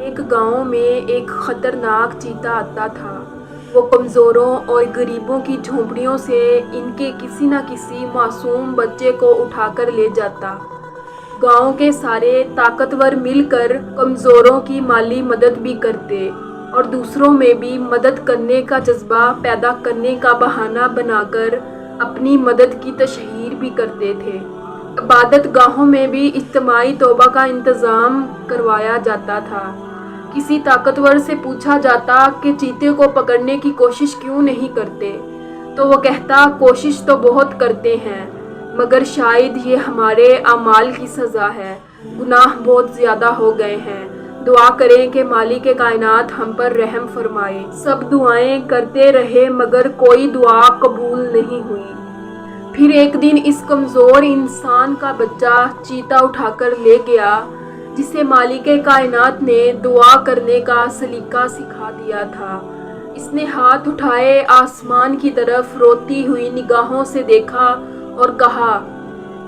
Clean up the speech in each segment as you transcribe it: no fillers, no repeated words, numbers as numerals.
ایک گاؤں میں ایک خطرناک چیتا آتا تھا۔ وہ کمزوروں اور غریبوں کی جھونپڑیوں سے ان کے کسی نہ کسی معصوم بچے کو اٹھا کر لے جاتا۔ گاؤں کے سارے طاقتور مل کر کمزوروں کی مالی مدد بھی کرتے اور دوسروں میں بھی مدد کرنے کا جذبہ پیدا کرنے کا بہانہ بنا کر اپنی مدد کی تشہیر بھی کرتے تھے۔ عبادت گاہوں میں بھی اجتماعی توبہ کا انتظام کروایا جاتا تھا۔ کسی طاقتور سے پوچھا جاتا کہ چیتے کو پکڑنے کی کوشش کیوں نہیں کرتے، تو وہ کہتا کوشش تو بہت کرتے ہیں، مگر شاید یہ ہمارے اعمال کی سزا ہے، گناہ بہت زیادہ ہو گئے ہیں، دعا کریں کہ مالک کائنات ہم پر رحم فرمائے۔ سب دعائیں کرتے رہے مگر کوئی دعا قبول نہیں ہوئی۔ پھر ایک دن اس کمزور انسان کا بچہ چیتا اٹھا کر لے گیا جسے مالک کائنات نے دعا کرنے کا سلیقہ سکھا دیا تھا۔ اس نے ہاتھ اٹھائے، آسمان کی طرف روتی ہوئی نگاہوں سے دیکھا اور کہا،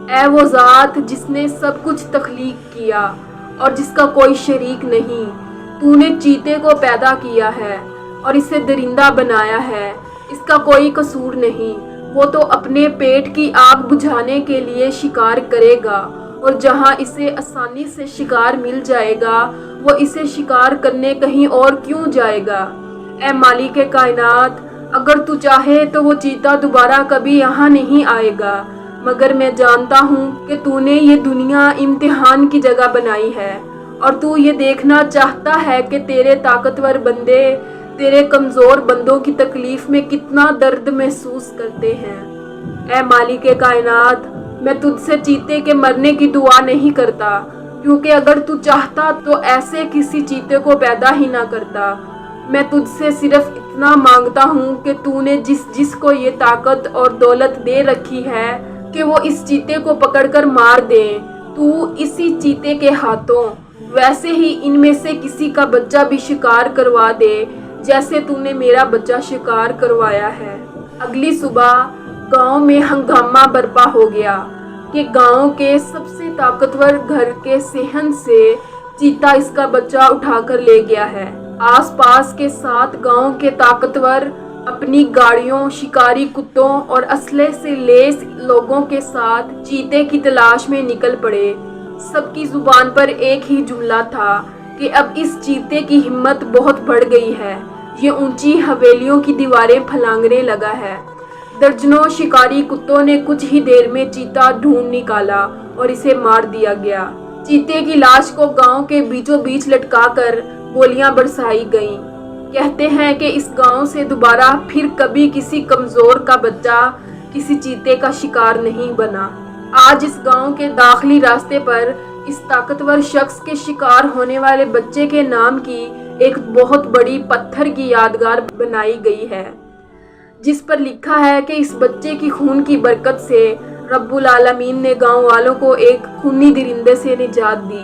اے وہ ذات جس نے سب کچھ تخلیق کیا اور جس کا کوئی شریک نہیں، تو نے چیتے کو پیدا کیا ہے اور اسے درندہ بنایا ہے، اس کا کوئی قصور نہیں، وہ تو اپنے پیٹ کی آگ بجھانے کے لیے شکار کرے گا اور جہاں اسے آسانی سے شکار مل جائے گا وہ اسے شکار کرنے کہیں اور کیوں جائے گا۔ اے مالک کائنات، اگر تو چاہے تو وہ چیتا دوبارہ کبھی یہاں نہیں آئے گا، مگر میں جانتا ہوں کہ تو نے یہ دنیا امتحان کی جگہ بنائی ہے اور تو یہ دیکھنا چاہتا ہے کہ تیرے طاقتور بندے تیرے کمزور بندوں کی تکلیف میں کتنا درد محسوس کرتے ہیں۔ اے مالک کائنات، میں تجھ سے چیتے کے مرنے کی دعا نہیں کرتا، کیونکہ اگر تو چاہتا تو ایسے کسی چیتے کو پیدا ہی نہ کرتا۔ میں تجھ سے صرف اتنا مانگتا ہوں کہ تو نے جس کو یہ طاقت اور دولت دے رکھی ہے کہ وہ اس چیتے کو پکڑ کر مار دیں، تو اسی چیتے کے ہاتھوں ویسے ہی ان میں سے کسی کا بچہ بھی شکار کروا دے جیسے تو نے میرا بچہ شکار کروایا ہے۔ اگلی صبح گاؤں میں ہنگامہ برپا ہو گیا کہ گاؤں کے سب سے طاقتور گھر کے صحن سے چیتا اس کا بچہ اٹھا کر لے گیا ہے۔ آس پاس کے 7 گاؤں کے طاقتور اپنی گاڑیوں، شکاری کتوں اور اسلحے سے لیس لوگوں کے ساتھ چیتے کی تلاش میں نکل پڑے۔ سب کی زبان پر ایک ہی جملہ تھا کہ اب اس چیتے کی ہمت بہت بڑھ گئی ہے، یہ اونچی حویلیوں کی دیواریں پھلانگنے لگا ہے۔ درجنوں شکاری کتوں نے کچھ ہی دیر میں چیتا ڈھونڈ نکالا اور اسے مار دیا گیا۔ چیتے کی لاش کو گاؤں کے بیچوں بیچ لٹکا کر گولیاں برسائی گئیں۔ کہتے ہیں کہ اس گاؤں سے دوبارہ پھر کبھی کسی کمزور کا بچہ کسی چیتے کا شکار نہیں بنا۔ آج اس گاؤں کے داخلی راستے پر اس طاقتور شخص کے شکار ہونے والے بچے کے نام کی ایک بہت بڑی پتھر کی یادگار بنائی گئی ہے، جس پر لکھا ہے کہ اس بچے کی خون کی برکت سے رب العالمین نے گاؤں والوں کو ایک خونی درندے سے نجات دی۔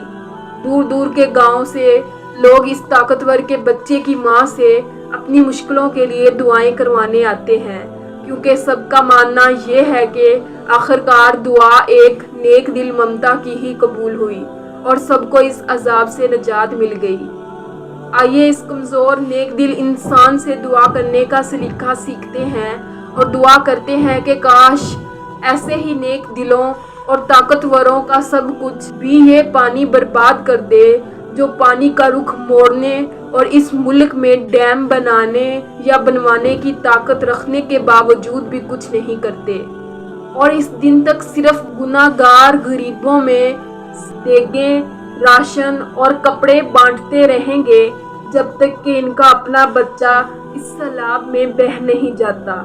دور دور کے گاؤں سے لوگ اس طاقتور کے بچے کی ماں سے اپنی مشکلوں کے لیے دعائیں کروانے آتے ہیں، کیونکہ سب کا ماننا یہ ہے کہ آخرکار دعا ایک نیک دل ممتا کی ہی قبول ہوئی اور سب کو اس عذاب سے نجات مل گئی۔ آئیے اس کمزور نیک دل انسان سے دعا کرنے کا سلیقہ سیکھتے ہیں اور دعا کرتے ہیں کہ کاش ایسے ہی نیک دلوں اور طاقتوروں کا سب کچھ بھی یہ پانی برباد کر دے جو پانی کا رخ موڑنے اور اس ملک میں ڈیم بنانے یا بنوانے کی طاقت رکھنے کے باوجود بھی کچھ نہیں کرتے، اور اس دن تک صرف گناہ گار غریبوں میں دیگیں، راشن اور کپڑے بانٹتے رہیں گے جب تک کہ ان کا اپنا بچہ اس سیلاب میں بہہ نہیں جاتا۔